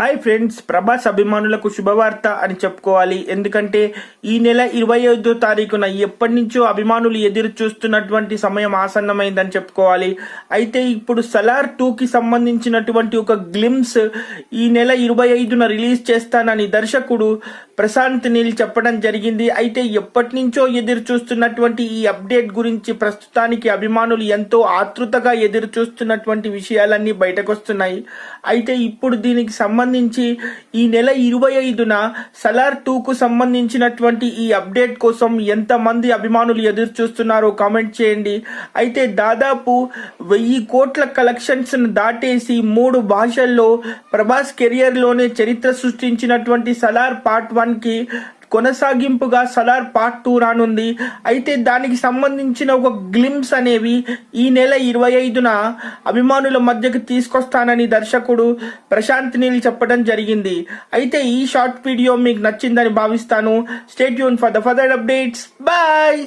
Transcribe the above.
Hi friends, Prabhas అభిమానులకు శుభవార్త అని చెప్పుకోవాలి. ఎందుకంటే ఈ నెల 25వ తారీఖున ఎప్పటి నుంచో అభిమానులు ఎదురు చూస్తున్నటువంటి సమయం ఆసన్నమైందని చెప్పుకోవాలి. అయితే ఇప్పుడు సలార్ 2కి సంబంధించినటువంటి ఒక గ్లిమ్స్ ఈ నెల 25న రిలీజ్ చేస్తానని దర్శకుడు ప్రశాంత్ నీల్ చెప్పడం జరిగింది. అయితే ఎప్పటి నుంచో ఎదురు చూస్తున్నటువంటి ఈ అప్డేట్ గురించి ప్రస్తుతానికి అభిమానులు ఎంతో ఆతృతగా ఎదురు చూస్తున్నటువంటి విషయాలన్నీ బయటకు వస్తున్నాయి. అయితే ఇప్పుడు దీనికి సంబంధించి ఈ నెల 25న సలార్ 2కు సంబంధించినటువంటి ఈ అప్డేట్ కోసం ఎంతమంది అభిమానులు ఎదురు చూస్తున్నారో కామెంట్ చేయండి. అయితే దాదాపు 1000 కోట్ల కలెక్షన్స్ దాటేసి 3 భాషల్లో ప్రభాస్ కెరియర్ లోనే చరిత్ర సృష్టించినటువంటి సలార్ పార్ట్ 1కి కొనసాగింపుగా సలార్ పార్ట్ 2 రానుంది. అయితే దానికి సంబంధించిన ఒక గ్లిమ్స్ అనేవి ఈ నెల 25న అభిమానుల మధ్యకి తీసుకొస్తానని దర్శకుడు ప్రశాంత్ నీల్ చెప్పడం జరిగింది. అయితే ఈ షార్ట్ వీడియో మీకు నచ్చిందని భావిస్తాను. Stay tune for the further updates. Bye.